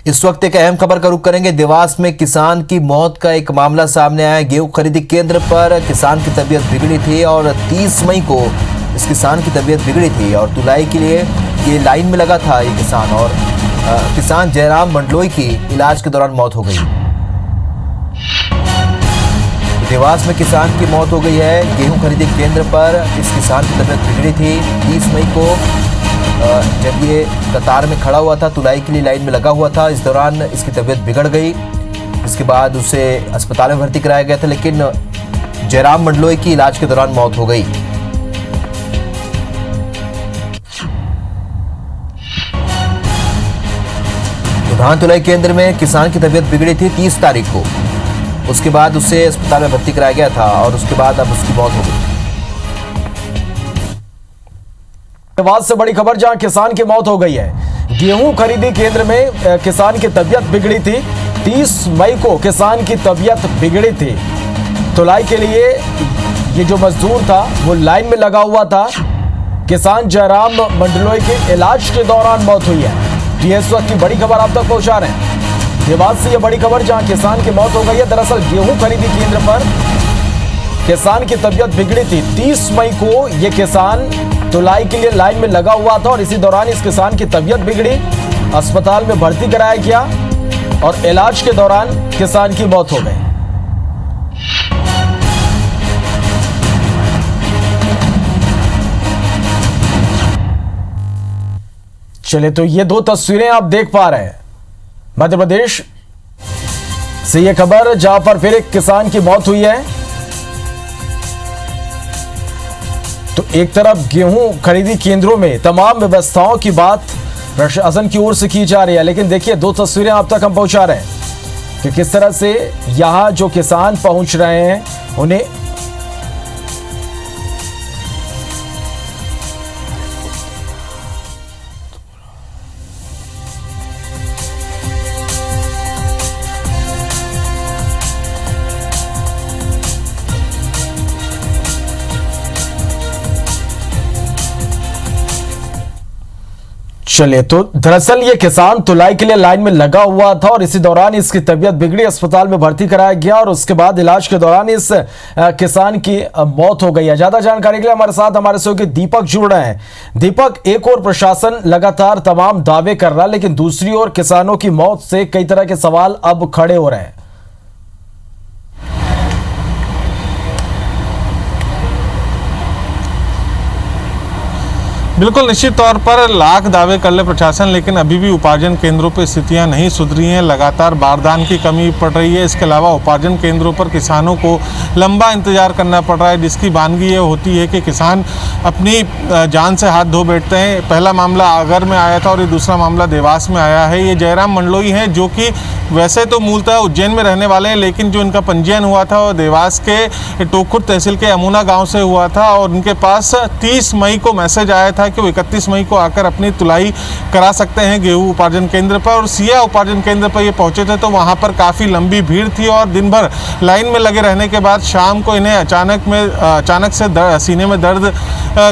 इस वक्त एक अहम खबर का रुख करेंगे। देवास में किसान की मौत का एक मामला सामने आया। गेहूं खरीदी केंद्र पर किसान की तबीयत बिगड़ी थी और 30 मई को इस किसान की तबीयत बिगड़ी थी और तुलाई के लिए ये लाइन में लगा था ये किसान, और किसान जयराम मंडलोई की इलाज के दौरान मौत हो गई। देवास में किसान की मौत हो गई है। गेहूं खरीदी केंद्र पर इस किसान की तबीयत बिगड़ी थी। 30 मई को जब ये कतार में खड़ा हुआ था, तुलाई के लिए लाइन में लगा हुआ था, इस दौरान इसकी तबीयत बिगड़ गई। इसके बाद उसे अस्पताल में भर्ती कराया गया था, लेकिन जयराम मंडलोई की इलाज के दौरान मौत हो गई। धान तुलाई केंद्र में किसान की तबीयत बिगड़ी थी 30 तारीख को। उसके बाद उसे अस्पताल में भर्ती कराया गया था और उसके बाद अब उसकी मौत हो गई। देवास से बड़ी खबर, जहां किसान की मौत हो गई है। गेहूं खरीदी केंद्र में किसान की तबीयत बिगड़ी थी। 30 मई को किसान की तबीयत बिगड़ी थी। तुलाई के लिए ये जो मजदूर था वो लाइन में लगा हुआ था। किसान जयराम मंडलोई के इलाज के दौरान मौत हुई है। इस वक्त की बड़ी खबर आप तक पहुंचा रहे हैं। देवास से ये बड़ी खबर, जहां किसान की मौत हो गई है। दरअसल गेहूं खरीदी केंद्र पर किसान की तबीयत बिगड़ी थी। 30 मई को ये किसान तुलाई के लिए लाइन में लगा हुआ था और इसी दौरान इस किसान की तबीयत बिगड़ी, अस्पताल में भर्ती कराया गया और इलाज के दौरान किसान की मौत हो गई। चलिए, तो ये दो तस्वीरें आप देख पा रहे हैं मध्य प्रदेश से ये खबर, जहां पर फिर एक किसान की मौत हुई है। तो एक तरफ गेहूं खरीदी केंद्रों में तमाम व्यवस्थाओं की बात प्रशासन की ओर से की जा रही है, लेकिन देखिए दो तस्वीरें आप तक हम पहुंचा रहे हैं कि किस तरह से यहां जो किसान पहुंच रहे हैं उन्हें चलिए, तो दरअसल ये किसान तुलाई के लिए लाइन में लगा हुआ था और इसी दौरान इसकी तबीयत बिगड़ी, अस्पताल में भर्ती कराया गया और उसके बाद इलाज के दौरान इस किसान की मौत हो गई है। ज्यादा जानकारी के लिए हमारे साथ हमारे सहयोगी दीपक जुड़ रहे हैं। दीपक, एक और प्रशासन लगातार तमाम दावे कर रहा है, लेकिन दूसरी ओर किसानों की मौत से कई तरह के सवाल अब खड़े हो रहे हैं। बिल्कुल, निश्चित तौर पर लाख दावे कर ले प्रशासन, लेकिन अभी भी उपार्जन केंद्रों पर स्थितियां नहीं सुधरी हैं। लगातार बारदान की कमी पड़ रही है। इसके अलावा उपार्जन केंद्रों पर किसानों को लंबा इंतजार करना पड़ रहा है, जिसकी वानगी ये होती है कि किसान अपनी जान से हाथ धो बैठते हैं। पहला मामला आगर में आया था और ये दूसरा मामला देवास में आया है। ये जयराम मंडलोई हैं, जो कि वैसे तो मूलतः उज्जैन में रहने वाले हैं, लेकिन जो इनका पंजीयन हुआ था वो देवास के टोकखुर्द तहसील के अमुना गाँव से हुआ था और उनके पास 30 मई को मैसेज आया था कि वो 31 मई को आकर अपनी तुलाई करा सकते हैं गेहूं उपार्जन केंद्र पर। और सिया उपार्जन केंद्र पर ये पहुंचे थे तो वहां पर काफ़ी लंबी भीड़ थी और दिन भर लाइन में लगे रहने के बाद शाम को इन्हें अचानक से सीने में दर्द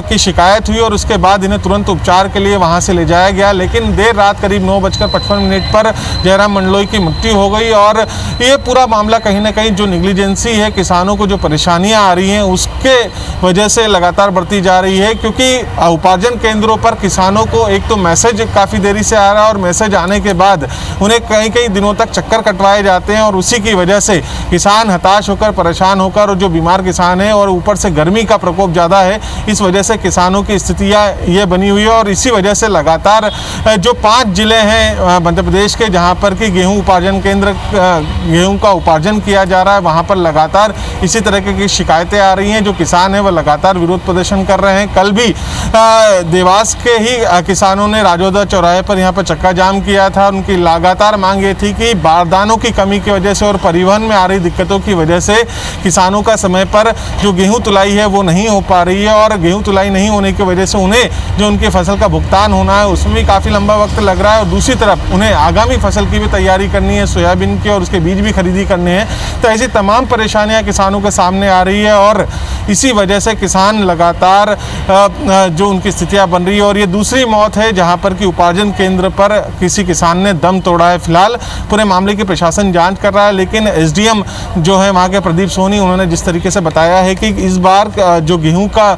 की शिकायत हुई और उसके बाद इन्हें तुरंत उपचार के लिए वहां से ले जाया गया। लेकिन देर रात करीब 9:55 पर जयराम मंडलोई की मृत्यु हो गई और ये पूरा मामला कहीं ना कहीं जो निग्लिजेंसी है, किसानों को जो परेशानियां आ रही हैं उसके वजह से लगातार बढ़ती जा रही है। क्योंकि उपार्जन केंद्रों पर किसानों को एक तो मैसेज काफ़ी देरी से आ रहा है और मैसेज आने के बाद उन्हें कई कई दिनों तक चक्कर कटवाए जाते हैं और उसी की वजह से किसान हताश होकर, परेशान होकर, और जो बीमार किसान है और ऊपर से गर्मी का प्रकोप ज़्यादा है, इस वजह से किसानों की स्थितियाँ ये बनी हुई है। और इसी वजह से लगातार जो 5 जिले हैं मध्य प्रदेश के जहाँ पर कि गेहूँ उपार्जन केंद्र गेहूँ का उपार्जन किया जा रहा है, वहाँ पर लगातार इसी तरह की शिकायतें आ रही हैं। जो किसान हैं वह लगातार विरोध प्रदर्शन कर रहे हैं। कल भी देवास के ही किसानों ने राजोदा चौराहे पर यहाँ पर चक्का जाम किया था। उनकी लगातार मांग ये थी कि बारदानों की कमी की वजह से और परिवहन में आ रही दिक्कतों की वजह से किसानों का समय पर जो गेहूं तुलाई है वो नहीं हो पा रही है और गेहूं तुलाई नहीं होने की वजह से उन्हें जो उनकी फसल का भुगतान होना है उसमें भी काफ़ी लंबा वक्त लग रहा है और दूसरी तरफ उन्हें आगामी फसल की भी तैयारी करनी करनी है सोयाबीन की और उसके बीज भी खरीदी करने हैं। तो ऐसी तमाम परेशानियां किसानों के सामने आ रही है और इसी वजह से किसान लगातार जो उनकी स्थितियां बन रही है। और ये दूसरी मौत है जहां पर कि उपार्जन केंद्र पर किसी किसान ने दम तोड़ा है। फिलहाल पूरे मामले की प्रशासन जांच कर रहा है, लेकिन एसडीएम जो है वहाँ के प्रदीप सोनी, उन्होंने जिस तरीके से बताया है कि इस बार जो गेहूं का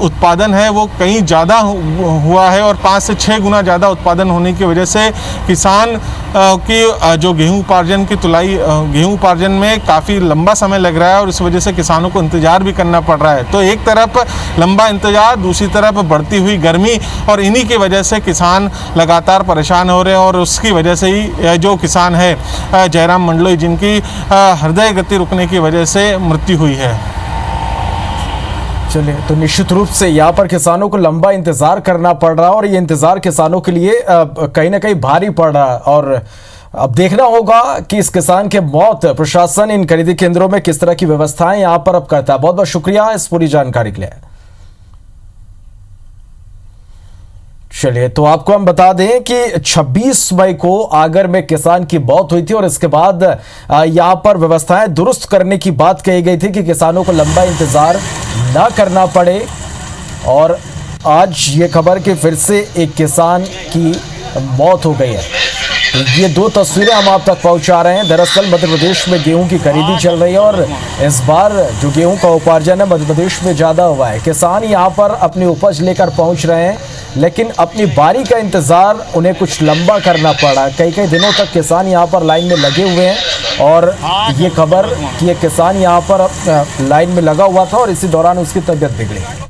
उत्पादन है वो कहीं ज़्यादा हुआ है और 5 से 6 गुना ज़्यादा उत्पादन होने की वजह से किसान की जो गेहूं उपार्जन की तुलाई गेहूं उपार्जन में काफ़ी लंबा समय लग रहा है और इस वजह से किसानों को इंतज़ार भी करना पड़ रहा है। तो एक तरफ लंबा इंतज़ार, दूसरी तरफ बढ़ती हुई गर्मी और इन्हीं की वजह से किसान लगातार परेशान हो रहे हैं। और उसकी वजह से ही जो किसान है जयराम मंडलोई, जिनकी हृदय गति रुकने की वजह से मृत्यु हुई है। चलिए, तो निश्चित रूप से यहाँ पर किसानों को लंबा इंतजार करना पड़ रहा है और ये इंतजार किसानों के लिए कहीं ना कहीं भारी पड़ रहा है। और अब देखना होगा कि इस किसान के मौत प्रशासन इन खरीदी केंद्रों में किस तरह की व्यवस्थाएं यहाँ पर अब करता है। बहुत बहुत शुक्रिया इस पूरी जानकारी के लिए। चलिए, तो आपको हम बता दें कि 26 मई को आगर में किसान की मौत हुई थी और इसके बाद यहां पर व्यवस्थाएं दुरुस्त करने की बात कही गई थी कि किसानों को लंबा इंतजार ना करना पड़े। और आज ये खबर कि फिर से एक किसान की मौत हो गई है। तो ये दो तस्वीरें हम आप तक पहुंचा रहे हैं। दरअसल मध्य प्रदेश में गेहूं की खरीदी चल रही है और इस बार जो गेहूं का उपार्जन है मध्य प्रदेश में ज़्यादा हुआ है। किसान यहां पर अपनी उपज लेकर पहुंच रहे हैं, लेकिन अपनी बारी का इंतज़ार उन्हें कुछ लंबा करना पड़ा। कई कई दिनों तक किसान यहां पर लाइन में लगे हुए हैं और ये खबर कि एक किसान यहां पर लाइन में लगा हुआ था और इसी दौरान उसकी तबीयत बिगड़ी।